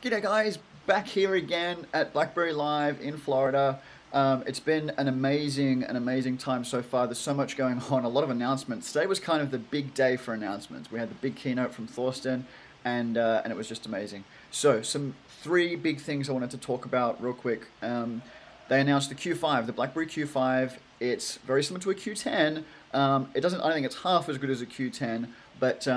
G'day guys, back here again at BlackBerry Live in Florida. It's been an amazing time so far. There's so much going on, a lot of announcements. Today was kind of the big day for announcements. We had the big keynote from Thorsten, and it was just amazing. So, three big things I wanted to talk about real quick. They announced the Q5, the BlackBerry Q5. It's very similar to a Q10. I don't think it's half as good as a Q10, but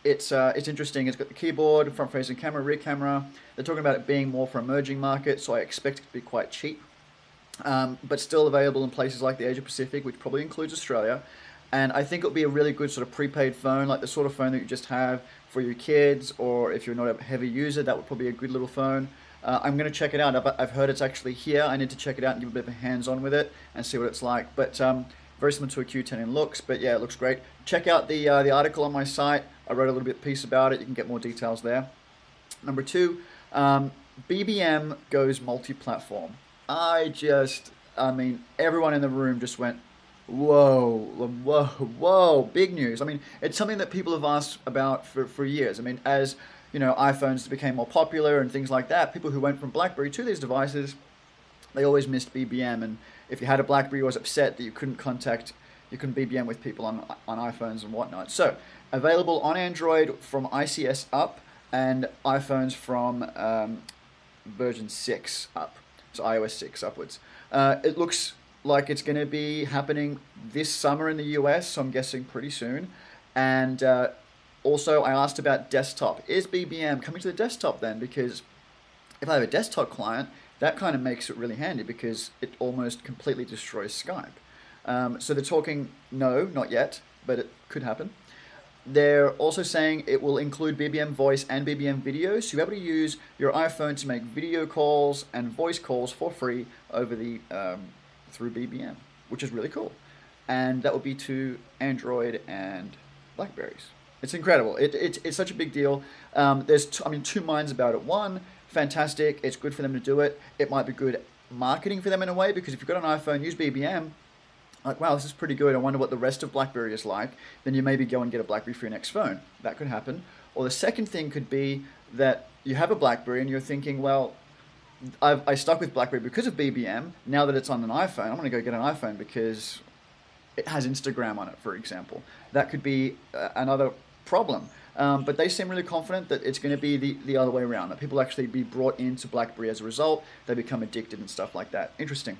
it's interesting. It's got the keyboard, front-facing camera, rear camera. They're talking about it being more for emerging markets, so I expect it to be quite cheap, but still available in places like the Asia Pacific, which probably includes Australia. And I think it'll be a really good sort of prepaid phone, like the sort of phone that you just have for your kids, or if you're not a heavy user, that would probably be a good little phone. I'm going to check it out. I've heard it's actually here. I need to check it out and give a bit of a hands-on with it and see what it's like. But very similar to a Q10 in looks, but yeah, it looks great. Check out the article on my site. I wrote a little bit piece about it. You can get more details there. Number two, BBM goes multi-platform. I mean, everyone in the room just went, whoa, whoa, whoa, big news. I mean, it's something that people have asked about for years. I mean, as you know, iPhones became more popular and things like that, people who went from BlackBerry to these devices, they always missed BBM. And if you had a BlackBerry, you was upset that you couldn't BBM with people on iPhones and whatnot. So, available on Android from ICS up and iPhones from version 6 up, so iOS 6 upwards. It looks like it's going to be happening this summer in the US, so I'm guessing pretty soon. And also, I asked about desktop. Is BBM coming to the desktop then? Because if I have a desktop client, that kind of makes it really handy because it almost completely destroys Skype. So they're talking, no, not yet, but it could happen. They're also saying it will include BBM Voice and BBM Video, so you'll be able to use your iPhone to make video calls and voice calls for free over the through BBM, which is really cool. And that will be to Android and BlackBerries. It's incredible. It's such a big deal. There's two minds about it. One, fantastic. It's good for them to do it. It might be good marketing for them in a way, because if you've got an iPhone, use BBM. Like, wow, this is pretty good. I wonder what the rest of BlackBerry is like. Then you maybe go and get a BlackBerry for your next phone. That could happen. Or the second thing could be that you have a BlackBerry and you're thinking, well, I stuck with BlackBerry because of BBM. Now that it's on an iPhone, I'm going to go get an iPhone because it has Instagram on it, for example. That could be another problem. But they seem really confident that it's going to be the other way around, that people actually be brought into BlackBerry as a result. They become addicted and stuff like that. Interesting.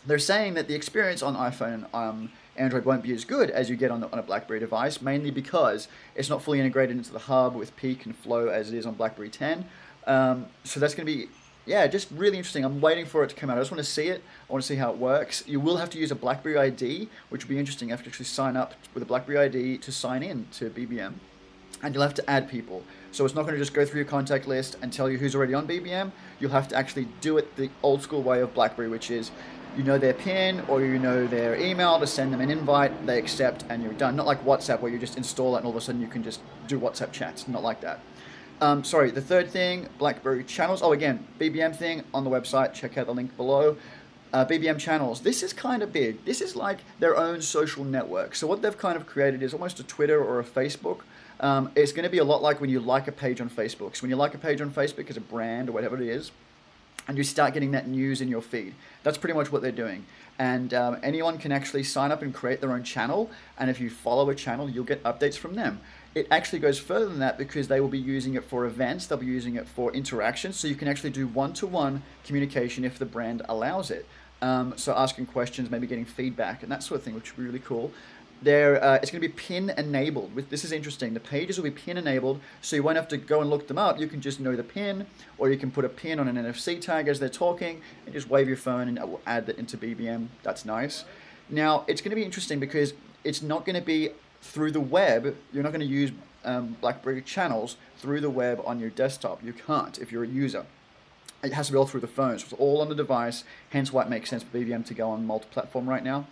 They're saying that the experience on iPhone and Android won't be as good as you get on a BlackBerry device, mainly because it's not fully integrated into the hub with Peak and Flow as it is on BlackBerry 10. So that's going to be, yeah, just really interesting. I'm waiting for it to come out. I just want to see it. I want to see how it works. You will have to use a BlackBerry ID, which will be interesting. You have to actually sign up with a BlackBerry ID to sign in to BBM. And you'll have to add people. So it's not going to just go through your contact list and tell you who's already on BBM. You'll have to actually do it the old school way of BlackBerry, which is you know their PIN or you know their email to send them an invite, they accept, and you're done. Not like WhatsApp where you just install it and all of a sudden you can just do WhatsApp chats. Not like that. Sorry, the third thing, BlackBerry Channels. Oh, again, BBM thing on the website. Check out the link below. BBM Channels. This is kind of big. This is like their own social network. So what they've kind of created is almost a Twitter or a Facebook. It's going to be a lot like when you like a page on Facebook. So when you like a page on Facebook as a brand or whatever it is, and you start getting that news in your feed. That's pretty much what they're doing. And anyone can actually sign up and create their own channel, and if you follow a channel, you'll get updates from them. It actually goes further than that because they will be using it for events, they'll be using it for interaction, so you can actually do one-to-one communication if the brand allows it. So asking questions, maybe getting feedback, and that sort of thing, which would be really cool. It's going to be pin enabled. This is interesting. The pages will be pin enabled, so you won't have to go and look them up. You can just know the pin, or you can put a pin on an NFC tag as they're talking, and just wave your phone, and it will add that into BBM. That's nice. Now, it's going to be interesting because it's not going to be through the web. You're not going to use BlackBerry Channels through the web on your desktop. You can't if you're a user. It has to be all through the phone, so it's all on the device, hence why it makes sense for BBM to go on multi-platform right now.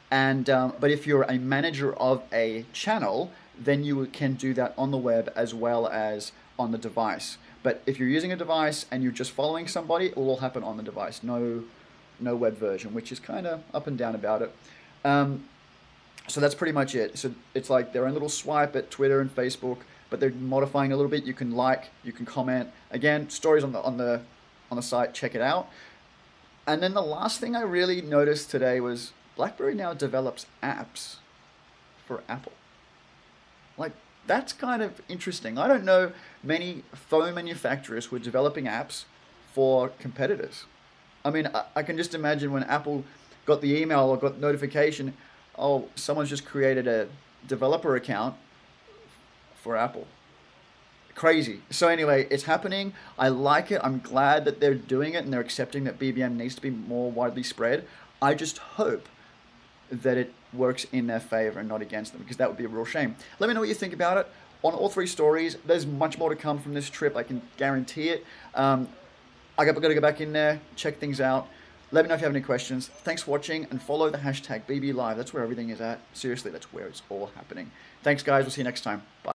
And but if you're a manager of a channel, then you can do that on the web as well as on the device. But if you're using a device and you're just following somebody, it will all happen on the device. No web version, which is kind of up and down about it. So that's pretty much it. So it's like their own little swipe at Twitter and Facebook. but they're modifying a little bit. You can like, you can comment. Again, stories on the site. Check it out. And then the last thing I really noticed today was BlackBerry now develops apps for Apple. Like, that's kind of interesting. I don't know many phone manufacturers who are developing apps for competitors. I mean, I can just imagine when Apple got the email or got notification, oh, someone's just created a developer account for Apple. Crazy. So anyway, it's happening. I like it. I'm glad that they're doing it and they're accepting that BBM needs to be more widely spread. I just hope that it works in their favor and not against them, because that would be a real shame. Let me know what you think about it on all three stories. There's much more to come from this trip. I can guarantee it. I got to go back in there, check things out. Let me know if you have any questions. Thanks for watching, and follow the hashtag BBLive. That's where everything is at. Seriously, that's where it's all happening. Thanks, guys. We'll see you next time. Bye.